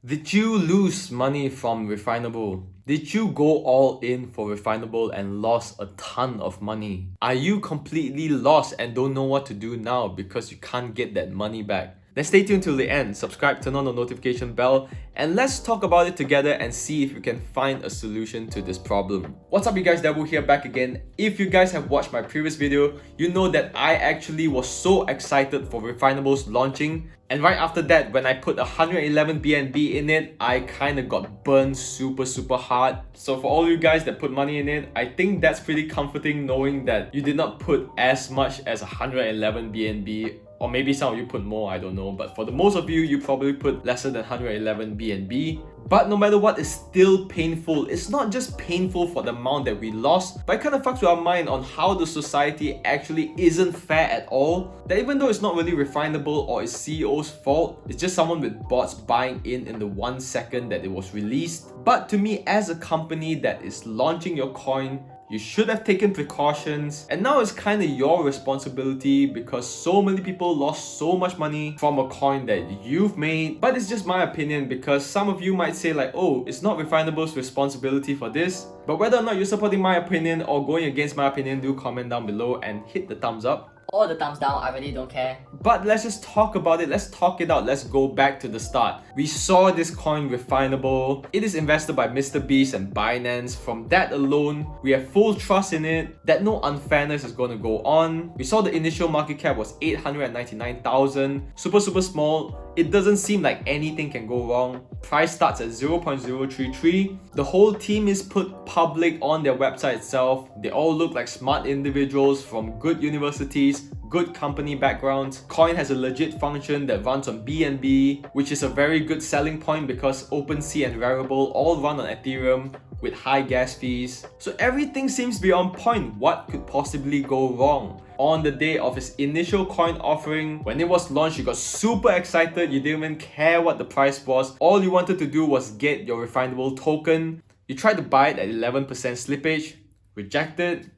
Did you lose money from Refinable? Did you go all in for Refinable and lost a ton of money? Are you completely lost and don't know what to do now because you can't get that money back? Then stay tuned till the end, subscribe, turn on the notification bell, and let's talk about it together and see if we can find a solution to this problem. What's up you guys, Darryl here back again. If you guys have watched my previous video, you know that I actually was so excited for Refinable's launching. And right after that, when I put 111 BNB in it, I kind of got burned super hard. So for all you guys that put money in it, I think that's pretty comforting knowing that you did not put as much as 111 BNB. Or maybe some of you put more, I don't know. But for the most of you, you probably put lesser than 111 BNB. But no matter what, it's still painful. It's not just painful for the amount that we lost, but it kind of fucks with our mind on how the society actually isn't fair at all. That even though it's not really Refinable or its CEO's fault, it's just someone with bots buying in the 1 second that it was released. But to me, as a company that is launching your coin, you should have taken precautions, and now it's kind of your responsibility because so many people lost so much money from a coin that you've made. But it's just my opinion because some of you might say like, oh, it's not Refinable's responsibility for this. But whether or not you're supporting my opinion or going against my opinion, do comment down below and hit the thumbs up. Or the thumbs down, I really don't care. But let's just talk about it, let's talk it out, let's go back to the start. We saw this coin Refinable. It is invested by Mr. Beast and Binance. From that alone, we have full trust in it that no unfairness is going to go on. We saw the initial market cap was 899,000, super small. It doesn't seem like anything can go wrong. Price starts at 0.033. The whole team is put public on their website itself. They all look like smart individuals from good universities, good company backgrounds. Coin has a legit function that runs on BNB, which is a very good selling point because OpenSea and Rarible all run on Ethereum with high gas fees. So everything seems to be on point. What could possibly go wrong? On the day of its initial coin offering, when it was launched, you got super excited. You didn't even care what the price was. All you wanted to do was get your Refinable token. You tried to buy it at 11% slippage, rejected.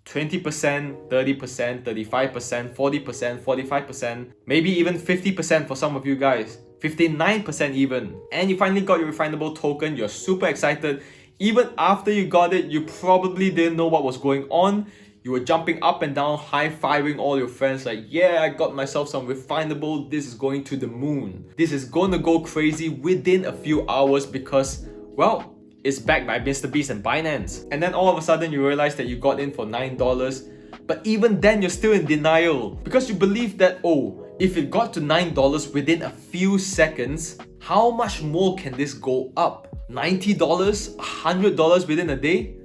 20%, 30%, 35%, 40%, 45%, maybe even 50% for some of you guys. 59% even. And you finally got your Refinable token. You're super excited. Even after you got it, you probably didn't know what was going on. You were jumping up and down, high-fiving all your friends like, yeah, I got myself some Refinable. This is going to the moon. This is going to go crazy within a few hours because, well, it's backed by Mr. Beast and Binance. And then all of a sudden you realize that you got in for $9. But even then you're still in denial because you believe that, oh, if it got to $9 within a few seconds, how much more can this go up? $90? $100 within a day?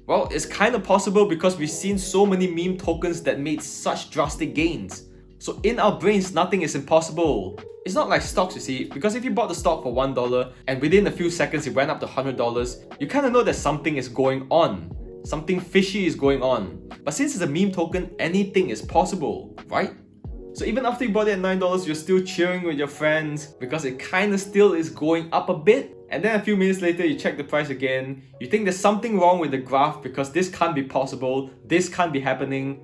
Well, it's kind of possible because we've seen so many meme tokens that made such drastic gains. So in our brains, nothing is impossible. It's not like stocks, you see, because if you bought the stock for $1 and within a few seconds it went up to $100, you kind of know that something is going on. Something fishy is going on. But since it's a meme token, anything is possible, right? So even after you bought it at $9, you're still cheering with your friends because it kind of still is going up a bit. And then a few minutes later, you check the price again. You think there's something wrong with the graph because this can't be possible. This can't be happening.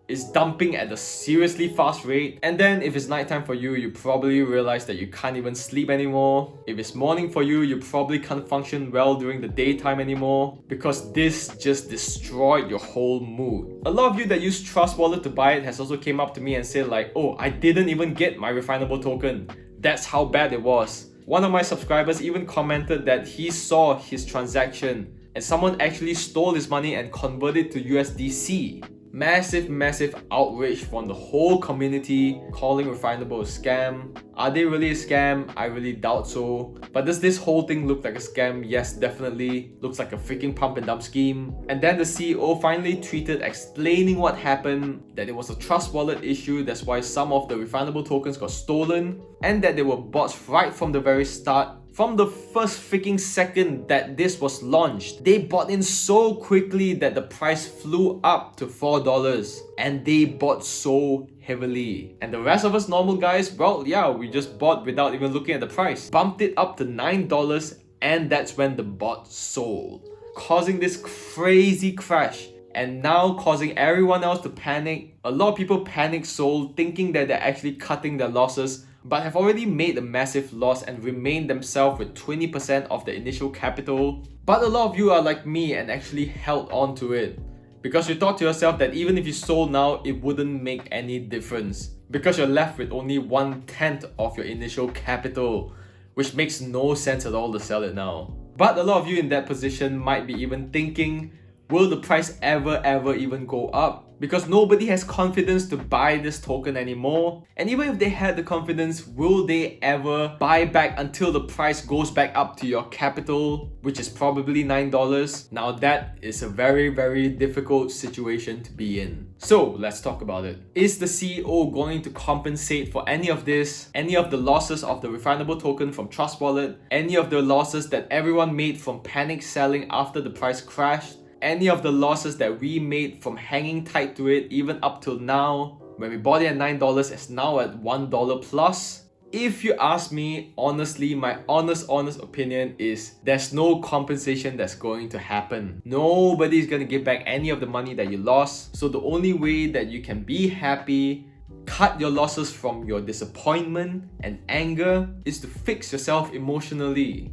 It's dumping at a seriously fast rate. And then if it's nighttime for you, you probably realize that you can't even sleep anymore. If it's morning for you, you probably can't function well during the daytime anymore because this just destroyed your whole mood. A lot of you that use Trust Wallet to buy it has also came up to me and said like, oh, I didn't even get my Refinable token. That's how bad it was. One of my subscribers even commented that he saw his transaction and someone actually stole his money and converted to USDC. Massive outrage from the whole community calling Refinable a scam. Are they really a scam? I really doubt so. But does this whole thing look like a scam? Yes, definitely. Looks like a freaking pump and dump scheme. And then the CEO finally tweeted explaining what happened, that it was a Trust Wallet issue, that's why some of the Refinable tokens got stolen, and that there were bots right from the very start. From the first freaking second that this was launched, they bought in so quickly that the price flew up to $4 and they bought so heavily. And the rest of us normal guys, well, yeah, we just bought without even looking at the price. Bumped it up to $9 and that's when the bot sold, causing this crazy crash and now causing everyone else to panic. A lot of people panic sold, thinking that they're actually cutting their losses but have already made a massive loss and remained themselves with 20% of the initial capital. But a lot of you are like me and actually held on to it, because you thought to yourself that even if you sold now, it wouldn't make any difference, because you're left with only 1/10 of your initial capital, which makes no sense at all to sell it now. But a lot of you in that position might be even thinking, will the price ever even go up? Because nobody has confidence to buy this token anymore. And even if they had the confidence, will they ever buy back until the price goes back up to your capital, which is probably $9? Now that is a very difficult situation to be in. So let's talk about it. Is the CEO going to compensate for any of this? Any of the losses of the Refinable token from Trust Wallet? Any of the losses that everyone made from panic selling after the price crashed? Any of the losses that we made from hanging tight to it even up till now, when we bought it at $9, it's now at $1 plus? If you ask me, honestly, my honest opinion is there's no compensation that's going to happen. Nobody's gonna give back any of the money that you lost. So the only way that you can be happy, cut your losses from your disappointment and anger, is to fix yourself emotionally.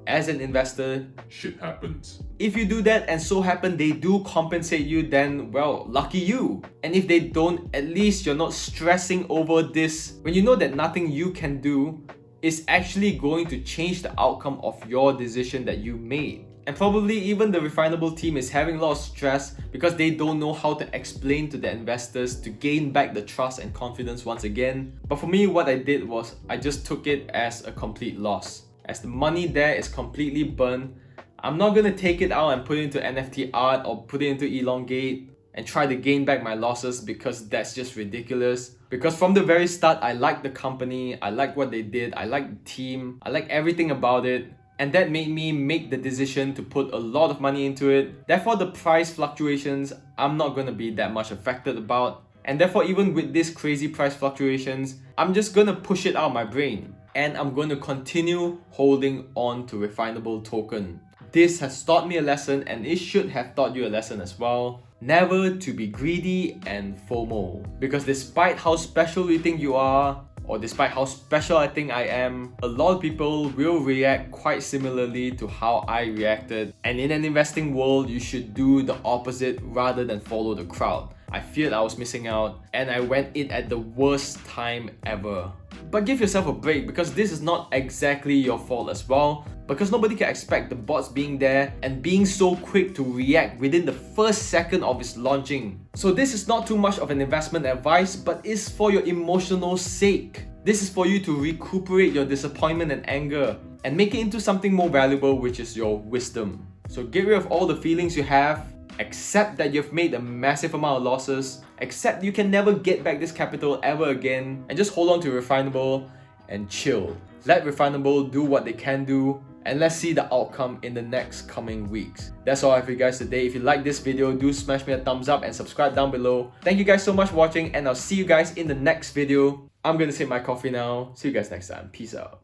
As an investor, shit happens. If you do that and so happen they do compensate you, then well, lucky you. And if they don't, at least you're not stressing over this when you know that nothing you can do is actually going to change the outcome of your decision that you made. And probably even the Refinable team is having a lot of stress because they don't know how to explain to the investors to gain back the trust and confidence once again. But for me, what I did was I just took it as a complete loss. As the money there is completely burned, I'm not gonna take it out and put it into NFT art or put it into Elongate and try to gain back my losses, because that's just ridiculous. Because from the very start, I liked the company, I liked what they did, I liked the team, I liked everything about it. And that made me make the decision to put a lot of money into it. Therefore, the price fluctuations, I'm not gonna be that much affected about. And therefore, even with these crazy price fluctuations, I'm just gonna push it out of my brain. And I'm going to continue holding on to Refinable token. This has taught me a lesson, and it should have taught you a lesson as well. Never to be greedy and FOMO. Because despite how special you think you are, or despite how special I think I am, a lot of people will react quite similarly to how I reacted. And in an investing world, you should do the opposite rather than follow the crowd. I feared I was missing out, and I went in at the worst time ever. But give yourself a break, because this is not exactly your fault as well, because nobody can expect the bots being there and being so quick to react within the first second of its launching. So this is not too much of an investment advice, but is for your emotional sake. This is for you to recuperate your disappointment and anger and make it into something more valuable, which is your wisdom. So get rid of all the feelings you have, accept that you've made a massive amount of losses, accept you can never get back this capital ever again, and just hold on to Refinable and chill. Let Refinable do what they can do, and let's see the outcome in the next coming weeks. That's all I have for you guys today. If you like this video, do smash me a thumbs up and subscribe down below. Thank you guys so much for watching, and I'll see you guys in the next video. I'm gonna sip my coffee now. See you guys next time. Peace out.